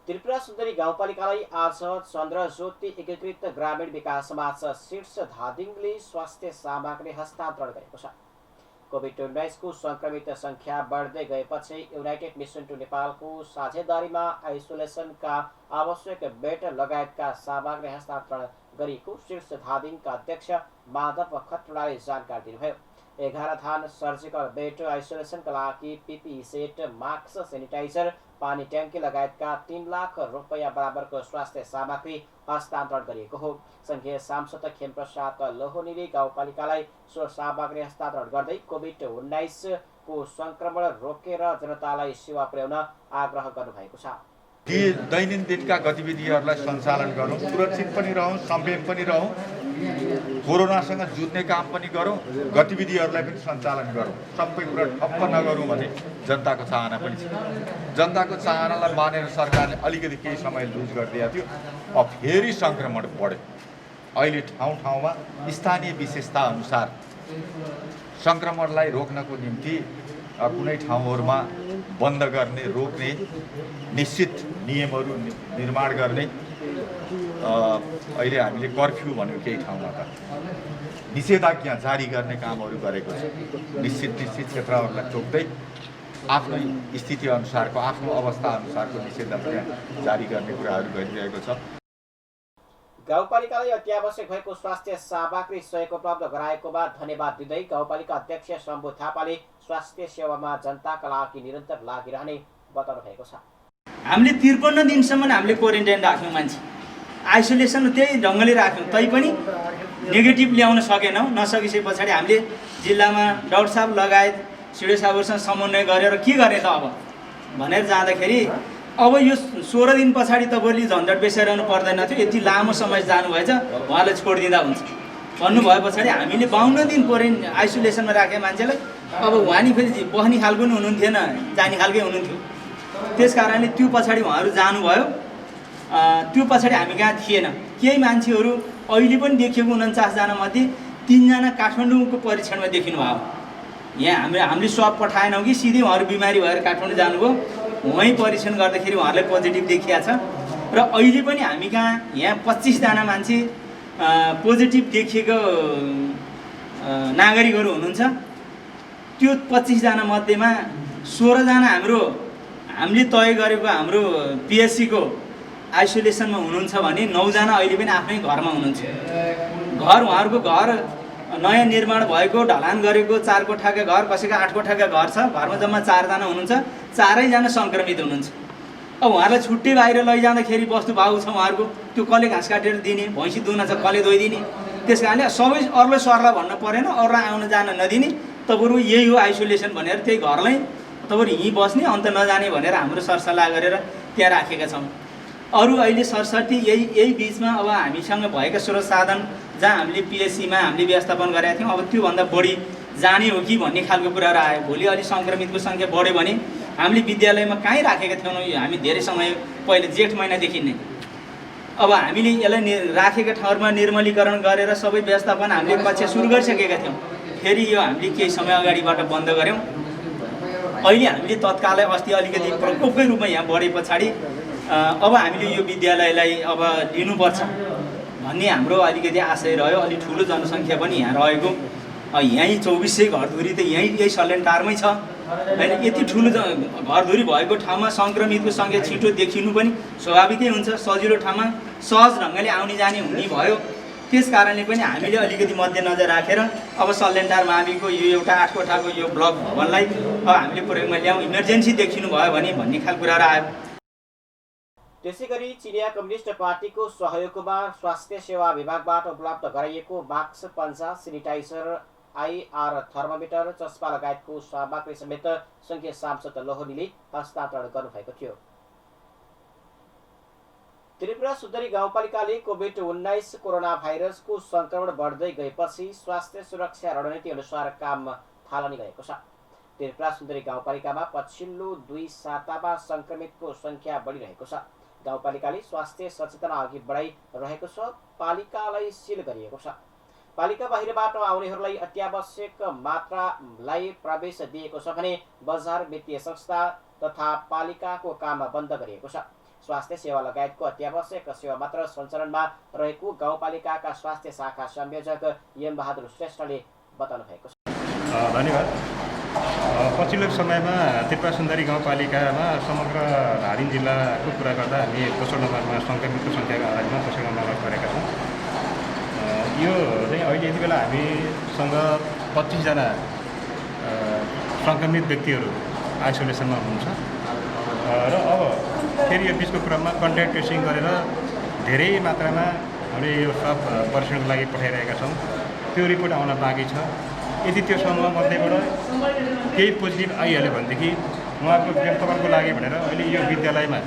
त्रिपुरा सुन्दरी गाउँपालिकालाई आज चन्द्र ज्योति एकीकृत ग्रामीण विकास समाज शीर्ष धादिङले स्वास्थ्य सामग्री हस्तान्तरण गरेको छ। कोभिड-19 को संक्रमित संख्या बढ्दै गएपछि युनाइटेड मिसन टु नेपालको साझेदारीमा आइसोलेसनका आवश्यक बेड लगायतका सामग्री हस्तान्तरण गरिएको शीर्ष धादिङका अध्यक्ष माधव खत्रडाले जानकारी दिनुभयो। 11 थान सर्जिकल बेड आइसोलेसनका लागि पीपीई सेट, मास्क, सेनिटाइजर, पानी ट्याङ्की लगायतका 3 लाख रुपैयाँ बराबरको स्वास्थ्य सामग्री हस्तान्तरण गरिएको हो। संघीय सांसद खेमप्रसाद लोहनीले गाउँपालिकालाई सो सामग्री हस्तान्तरण गर्दै कोभिड-19 को संक्रमण रोकेर जनतालाई सेवा पुर्याउन आग्रह गर्नुभएको छ। ती दैनन्दिनका गतिविधिहरूलाई सञ्चालन गरौँ, सुरक्षित पनि रहौँ, संयम पनि रहौँ, कोरोनासँग जुझ्ने काम पनि गरौँ, गतिविधिहरूलाई पनि सञ्चालन गरौँ। सबै कुरा ठप्प नगरौँ भने जनताको चाहना पनि छ। जनताको चाहनालाई मानेर सरकारले अलिकति केही समय लुज गरिदिएको थियो। अब फेरि सङ्क्रमण बढ्यो। अहिले ठाउँ ठाउँमा स्थानीय विशेषता अनुसार सङ्क्रमणलाई रोक्नको निम्ति कुनै ठाउँहरूमा बन्द गर्ने, रोक्ने निश्चित नियमहरू निर्माण गर्ने, अहिले हामीले कर्फ्यू भन्यो केही ठाउँमा त निषेधाज्ञा जारी गर्ने कामहरू गरेको छ। निश्चित क्षेत्रहरूलाई तोक्दै आफ्नो स्थिति अनुसारको, आफ्नो अवस्था अनुसारको निषेधाज्ञा जारी गर्ने कुराहरू गरिरहेको छ। गाउँपालिकालाई अत्यावश्यक भएको स्वास्थ्य सामग्री सहयोग उपलब्ध गराएकोमा धन्यवाद दिँदै गाउँपालिका अध्यक्ष शम्भु थापाले स्वास्थ्य सेवामा जनताका लागि निरन्तर लागिरहने बताउनु भएको छ। हामीले 53 दिनसम्म हामीले क्वारेन्टाइन राख्यौँ, मान्छे आइसोलेसन त्यही ढङ्गले राख्यौँ, तैपनि नेगेटिभ ल्याउन सकेनौँ। नसकेपछि पछाडि हामीले जिल्लामा डाक्टर साहब लगायत सिडिओ साहबहरूसँग समन्वय गरेर के गर्ने त अब भनेर जाँदाखेरि अब यो 16 दिन पछाडि तपाईँले झन्झट बेसाइरहनु पर्दैन थियो, यति लामो समय जानुभएछ, उहाँलाई छोडिदिँदा हुन्छ भन्नुभए पछाडि हामीले 52 दिन आइसोलेसनमा राखेँ मान्छेलाई। अब उहाँ नि फेरि बस्ने खालको पनि हुनुहुन्थेन, जाने खालकै हुनुहुन्थ्यो। त्यस कारणले त्यो पछाडि उहाँहरू जानुभयो। त्यो पछाडि हामी कहाँ थिएन। केही मान्छेहरू अहिले पनि देखिएको 49 जनामध्ये 3 जना काठमाडौँको परीक्षणमा देखिनु भयो। यहाँ हामीले स्वाब पठाएनौँ कि सिधै उहाँहरू बिमारी भएर काठमाडौँ जानुभयो। वहीँ परीक्षण गर्दाखेरि उहाँहरूलाई पोजिटिभ देखिया छ। र अहिले पनि हामी कहाँ यहाँ 25 जना मान्छे पोजिटिभ देखिएको नागरिकहरू हुनुहुन्छ। त्यो 25 जना मध्येमा 16 जना हामीले तय गरेको हाम्रो पिएचसीको आइसोलेसनमा हुनुहुन्छ भने 9 जना अहिले पनि आफ्नै घरमा हुनुहुन्छ। उहाँहरूको घर नयाँ निर्माण भएको, ढलान गरेको 4 कोठाका घर, कसैको 8 कोठाका घर छ। घरमा जम्मा 4 जना हुनुहुन्छ, 4 जना सङ्क्रमित हुनुहुन्छ। अब उहाँहरूलाई छुट्टै बाहिर लैजाँदाखेरि वस्तु भाउ छ उहाँहरूको, त्यो कसले घाँस काटेर दिने, भैँसी दुहुना छ कसले धोइदिने। त्यस कारणले सबै अरूलाई सर्ला भन्न परेन, अरूलाई आउन जान नदिने, तपाईँहरू यही हो आइसोलेसन भनेर त्यही घरलाई तपाईँहरू यहीँ बस्ने, अन्त नजाने भनेर हाम्रो सरसल्लाह गरेर त्यहाँ राखेका छौँ। अरू अहिले सरसर्ती यही बिचमा अब हामीसँग भएका स्रोत साधन जहाँ हामीले पिएचसीमा हामीले व्यवस्थापन गरेका थियौँ, अब त्योभन्दा बढी जाने हो कि भन्ने खालको कुराहरू आयो। भोलि अलि सङ्क्रमितको सङ्ख्या बढ्यो भने हामीले विद्यालयमा कहीँ राखेका थिएनौँ, हामी धेरै समय पहिले जेठ महिनादेखि नै अब हामीले यसलाई राखेका ठाउँमा निर्मलीकरण गरेर सबै व्यवस्थापन हामीले कक्षा सुरु गरिसकेका थियौँ। फेरि यो हामीले केही समय अगाडिबाट बन्द गऱ्यौँ। अहिले हामीले तत्कालै अस्ति अलिकति प्रकोपकै रूपमा यहाँ बढे पछाडि अब हामीले यो विद्यालयलाई अब लिनुपर्छ भन्ने हाम्रो अलिकति आशय रह्यो। अलि ठुलो जनसङ्ख्या पनि यहाँ रहेको, यहीँ 2400 घरधुरी त यही सल्यानटारमै छ होइन। यति ठुलो घरधुरी भएको ठाउँमा सङ्क्रमितको सङ्ख्या छिटो देखिनु पनि स्वाभाविकै हुन्छ। सजिलो ठाउँमा सहज ढङ्गले आउने जाने हुने भयो। त्यस कारणले पनि हामीले अलिकति मध्यनजर राखेर अब सल्यानटार माविको यो एउटा 8 कोठाको यो ब्लक भवनलाई अब हामीले प्रयोगमा ल्याउँ, इमर्जेन्सी देखिनु भयो भने भन्ने खालको कुराहरू आयो। त्यसैगरी चिनिया कम्युनिस्ट पार्टीको सहयोगमा स्वास्थ्य सेवा विभागबाट उपलब्ध गराइएको मास्क, पन्जा, सेनिटाइजर, आइआर थर्मोमिटर, चस्मा लगायतको सामग्री समेत संघीय सांसद लोहनीले हस्तान्तरण गर्नुभएको थियो। त्रिपुरा सुन्दरी गाउँपालिकाले कोभिड-19 कोरोना भाइरसको संक्रमण बढ्दै गएपछि स्वास्थ्य सुरक्षा रणनीति अनुसार काम थालनी गरेको छ। त्रिपुरा सुन्दरी गाउँपालिकामा पछिल्लो 2 सातामा संक्रमितको संख्या बढिरहेको छ। गाउँपालिकाले स्वास्थ्य सचेतना अघि बढाइरहेको छ। पालिकालाई सिल गरिएको छ। पालिका बाहिरबाट आउनेहरूलाई अत्यावश्यक मात्रालाई प्रवेश दिएको छ भने बजार, वित्तीय संस्था तथा पालिकाको काम बन्द गरिएको छ। स्वास्थ्य सेवा लगायतको अत्यावश्यक सेवा मात्र सञ्चालनमा रहेको गाउँपालिकाका स्वास्थ्य शाखा संयोजक यम बहादुर श्रेष्ठले बताउनु भएको छ। धन्यवाद। पछिल्लो समयमा त्रिपुरा सुन्दरी गाउँपालिकामा समग्र धादिङ जिल्लाको कुरा गर्दा हामी दोस्रो नम्बरमा सङ्क्रमितको सङ्ख्याको आधारमा दोस्रो नम्बरमा गरेका छौँ। यो चाहिँ अहिले यति बेला हामीसँग 25 जना सङ्क्रमित व्यक्तिहरू आइसोलेसनमा हुनुहुन्छ र अब फेरि यो बिचको क्रममा कन्ट्याक्ट ट्रेसिङ गरेर धेरै मात्रामा हामीले यो सब परीक्षणको लागि पठाइरहेका छौँ। त्यो रिपोर्ट आउन बाँकी छ। यदि त्यो समूहमध्येबाट केही पोजिटिभ आइहाल्यो भनेदेखि उहाँको व्यवस्थापनको लागि भनेर अहिले यो विद्यालयमा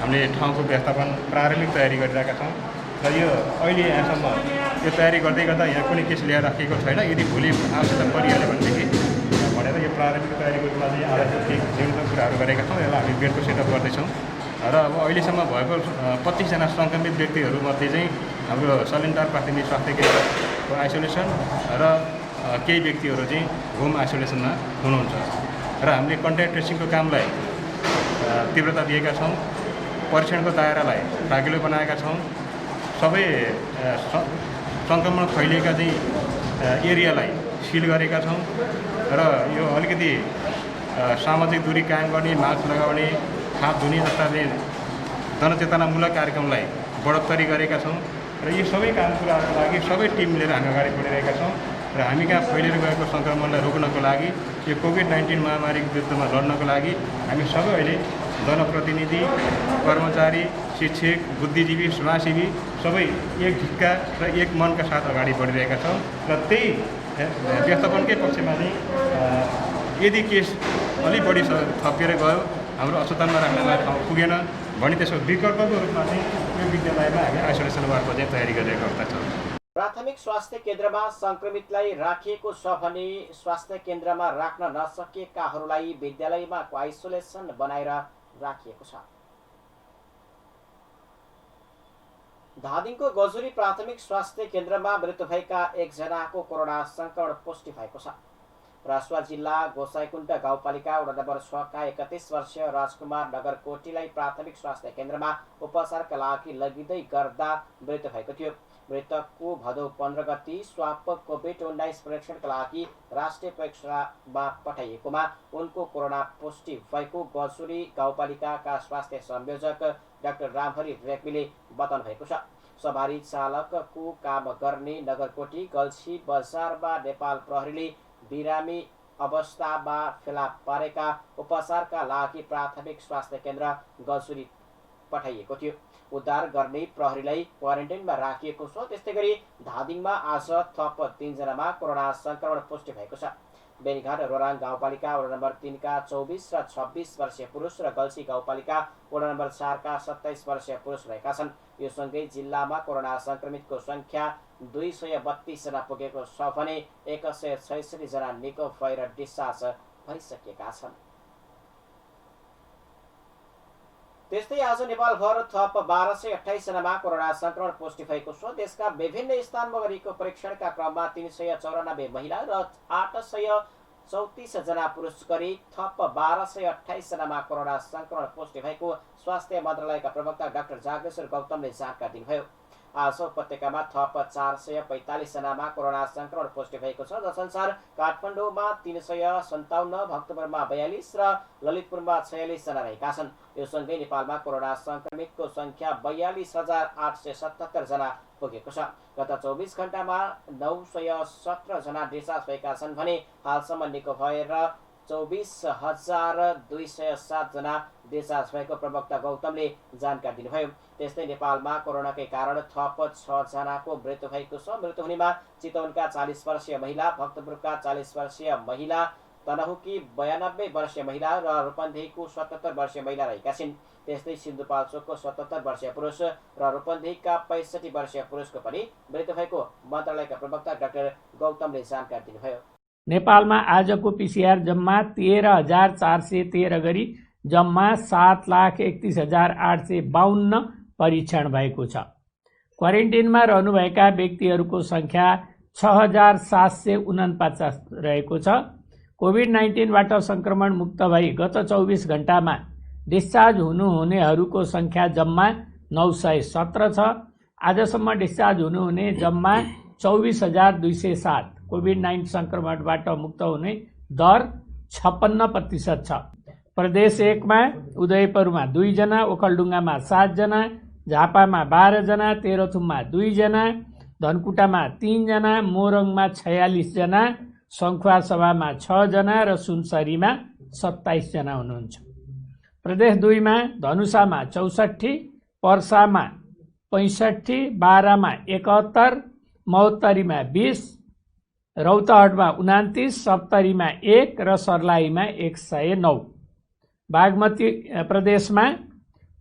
हामीले ठाउँको व्यवस्थापन प्रारम्भिक तयारी गरिरहेका छौँ र यो अहिले यहाँसम्म यो तयारी गर्दै गर्दा यहाँ कुनै केस ल्याएर राखिएको छैन। यदि भोलि आवश्यकता परिहाल्यो भनेदेखि भनेर यो प्रारम्भिक तयारीको रूपमा चाहिँ आधारभूत जीवनको कुराहरू गरेका छौँ। यसलाई हामी बेडको सेटअप गर्दैछौँ र अब अहिलेसम्म भएको 25 जना सङ्क्रमित व्यक्तिहरूमध्ये चाहिँ हाम्रो सलेन्डार प्राथमिक स्वास्थ्य केन्द्रको आइसोलेसन र केही व्यक्तिहरू चाहिँ होम आइसोलेसनमा हुनुहुन्छ र हामीले कन्ट्याक्ट ट्रेसिङको कामलाई तीव्रता दिएका छौँ। परीक्षणको दायरालाई फ्रागिलो बनाएका छौँ। सबै सङ्क्रमण फैलिएका चाहिँ एरियालाई सिल गरेका छौँ र यो अलिकति सामाजिक दूरी कायम गर्ने, मास्क लगाउने, हात धुने जस्ता जनचेतनामूलक कार्यक्रमलाई बढोत्तरी गरेका छौँ र यी सबै काम कुराहरूको लागि सबै टिम लिएर हामी अगाडि बढिरहेका छौँ र हामी कहाँ फैलिएर गएको सङ्क्रमणलाई रोक्नको लागि यो कोभिड-19 महामारीको विरुद्धमा लड्नको लागि हामी सबै अहिले जनप्रतिनिधि, कर्मचारी, शिक्षक, बुद्धिजीवी, समाजसेवी सबै एक ढिक्का र एक मनका साथ अगाडि बढिरहेका छौँ र त्यही व्यवस्थापनकै पक्षमा चाहिँ यदि केस अलिक बढी थपिएर गयो, हाम्रो अस्पतालमा राख्नलाई ठाउँ पुगेन भने त्यसको विकल्पको रूपमा चाहिँ यो विद्यालयमा हामी आइसोलेसन वार्डको चाहिँ तयारी गरिरहेको अवस्था छ। प्राथमिक स्वास्थ्य केन्द्रमा सङ्क्रमितलाई राखिएको छ भने स्वास्थ्य केन्द्रमा राख्न नसकेकाहरूलाई विद्यालयमा आइसोलेसन बनाएर राखिएको छ। धादिङको गजुरी प्राथमिक स्वास्थ्य केन्द्रमा मृत्यु भएका एकजनाको कोरोना सङ्क्रमण पुष्टि भएको छ। रसुवा जिल्ला गोसाइकुण्ड गाउँपालिका वडा नम्बर 6 का 31 वर्षीय राजकुमार नगरकोटीलाई प्राथमिक स्वास्थ्य केन्द्रमा उपचारका लागि लगिँदै गर्दा मृत्यु भएको थियो। मृतकको भदौ 15 गति स्वाप कोभिड-19 परीक्षणका लागि राष्ट्रिय प्रयोगशालामा पठाइएकोमा उनको कोरोना पुष्टि भएको गजुरी गाउँपालिकाका स्वास्थ्य संयोजक डाक्टर रामहरि रेग्मीले बताउनु भएको छ। सवारी चालकको काम गर्ने नगरकोटी गल्छी बजारमा नेपाल प्रहरीले बिरामी अवस्थामा फेला पारेका उपचारका लागि प्राथमिक स्वास्थ्य केन्द्र गजुरी पठाइएको थियो। उद्धार गर्ने प्रहरीलाई क्वारेन्टाइनमा राखिएको छ। त्यस्तै गरी धादिङमा आज थप 3 जनामा कोरोना सङ्क्रमण पुष्टि भएको छ। बेनीघाट रोराङ गाउँपालिका वडा नम्बर 3 का 24 र 26 वर्षीय पुरुष र गल्छी गाउँपालिका वडा नम्बर 4 का 27 वर्षीय पुरुष रहेका छन्। यो सँगै जिल्लामा कोरोना सङ्क्रमितको सङ्ख्या 232 जना पुगेको छ भने 166 जना निको भएर डिस्चार्ज भइसकेका छन्। त्यस्तै आज नेपालभर थप 1228 जनामा कोरोना सङ्क्रमण पुष्टि भएको छ। देशका विभिन्न स्थानमा गरिएको परीक्षणका क्रममा 394 महिला र 834 जना पुरुष गरी थप 1228 जनामा कोरोना सङ्क्रमण पुष्टि भएको स्वास्थ्य मन्त्रालयका प्रवक्ता डाक्टर जागेश्वर गौतमले जानकारी दिनुभयो। आज उपत्यकामा थप 445 जनामा कोरोना सङ्क्रमण पुष्टि भएको छ, जसअनुसार काठमाडौँमा 357, भक्तपुरमा 42 र ललितपुरमा 46 जना रहेका छन्। यो सँगै नेपालमा कोरोना सङ्क्रमितको सङ्ख्या 42,877 जना पुगेको छ। गत 24 घण्टामा 917 जना डिस्चार्ज भएका छन् भने हालसम्म निको भएर 24,207 जना डिस्चार्ज भएको प्रवक्ता गौतमले जानकारी दिनुभयो। त्यस्तै नेपालमा कोरोनाकै कारण थप 6 जनाको मृत्यु भएको छ। मृत्यु हुनेमा चितवनका 40 वर्षीय महिला, भक्तपुरका 40 वर्षीय महिला, तनहुकी 92 वर्षीय महिला र रूपन्देहीको 77 वर्षीय महिला रहेका छिन्। त्यस्तै सिन्धुपाल्चोकको 77 वर्षीय पुरुष र रूपन्देहीका 65 वर्षीय पुरुषको पनि मृत्यु भएको मन्त्रालयका प्रवक्ता डाक्टर गौतमले जानकारी दिनुभयो। नेपालमा आजको पीसीआर जम्मा 13,413 गरी जम्मा 7,31,852 परीक्षण भएको छ। क्वारेन्टिनमा रहनुभएका व्यक्तिहरूको सङ्ख्या 6,749 रहेको छ। कोभिड-19बाट सङ्क्रमण मुक्त भई गत 24 घण्टामा डिस्चार्ज हुनुहुनेहरूको सङ्ख्या जम्मा 917 छ। आजसम्म डिस्चार्ज हुनुहुने जम्मा 24,207। कोभिड-19 सङ्क्रमणबाट मुक्त हुने दर 56% छ। प्रदेश 1 मा उदयपुरमा 2 जना, ओखलढुङ्गामा 7 जना, झापामा 12 जना, तेह्रथुममा 2 जना, धनकुटामा 3 जना, मोरङमा 46 जना, सङ्खुवासभामा 6 जना र सुनसरीमा 27 जना हुनुहुन्छ। प्रदेश 2 मा धनुषामा 64, पर्सामा 65, बारामा 71, महोत्तरीमा 20, रौतहटमा 29, सप्तरीमा 1 र सर्लाहीमा 109। बागमती प्रदेशमा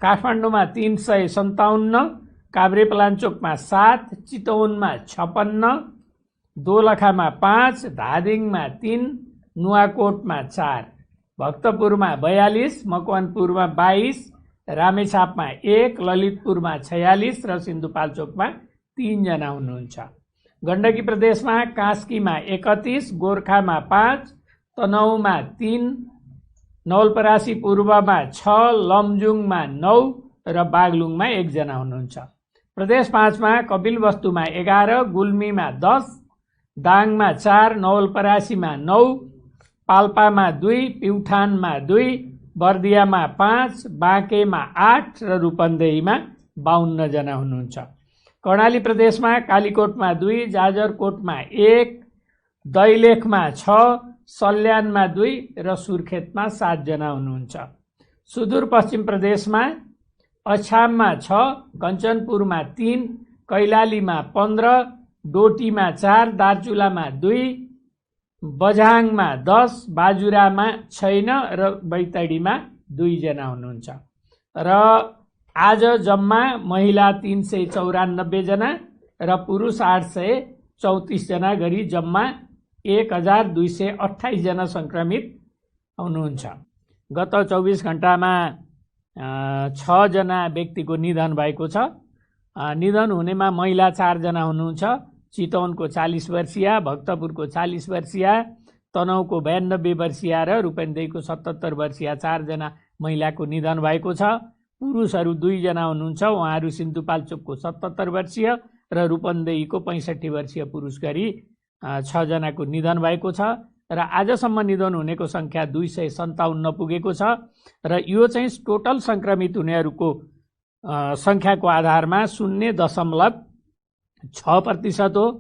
काठमाडौँमा 357, काभ्रेपलाञ्चोकमा 7, चितवनमा 56, दोलखामा 5, धादिङमा 3, नुवाकोटमा 4, भक्तपुरमा 42, मकवानपुरमा 22, रामेछापमा 1, ललितपुरमा 46 र सिन्धुपाल्चोकमा 3 जना हुनुहुन्छ। गण्डकी प्रदेशमा कास्कीमा 31, गोर्खामा 5, तनहुँमा 3, नवलपरासी पूर्वमा 6, लमजुङमा 9 र बागलुङमा 1 जना हुनुहुन्छ। प्रदेश 5 मा कपिलवस्तुमा 11, गुल्मीमा 10, दाङमा 4, नवलपरासीमा 9, पाल्पामा 2, प्युठानमा 2, बर्दियामा 5, बाँकेमा 8 र रूपन्देहीमा 52 जना हुनुहुन्छ। कर्णाली प्रदेशमा कालीकोटमा 2, जाजरकोटमा 1, दैलेखमा 6, सल्यानमा 2 र सुर्खेतमा 7 जना हुनुहुन्छ। सुदूरपश्चिम प्रदेशमा अछाममा 6, कञ्चनपुरमा 3, कैलालीमा 15, डोटीमा 4, दार्चुलामा 2, बझाङमा 10, बाजुरामा छैन र बैतडीमा 2 जना हुनुहुन्छ। र आज जम्मा महिला 394 जना र पुरुष 834 जना गरी जम्मा 1,228 जना सङ्क्रमित हुनुहुन्छ। गत 24 घण्टामा 6 जना व्यक्तिको निधन भएको छ। निधन हुनेमा महिला 4 जना हुनुहुन्छ। चितवनको 40 वर्षीया, भक्तपुरको 40 वर्षीया, तनहुँको 92 वर्षीया र रूपन्देहीको 77 वर्षीया 4 जना महिलाको निधन भएको छ। पुरुषहरू 2 जना हुनुहुन्छ। उहाँहरू सिन्धुपाल्चोकको 77 वर्षीय र रूपन्देहीको 65 वर्षीय पुरुष गरी 6 जनाको निधन भएको छ। र आजसम्म निधन हुनेको सङ्ख्या 257 पुगेको छ। र यो चाहिँ टोटल सङ्क्रमित हुनेहरूको सङ्ख्याको आधारमा 0.6% हो।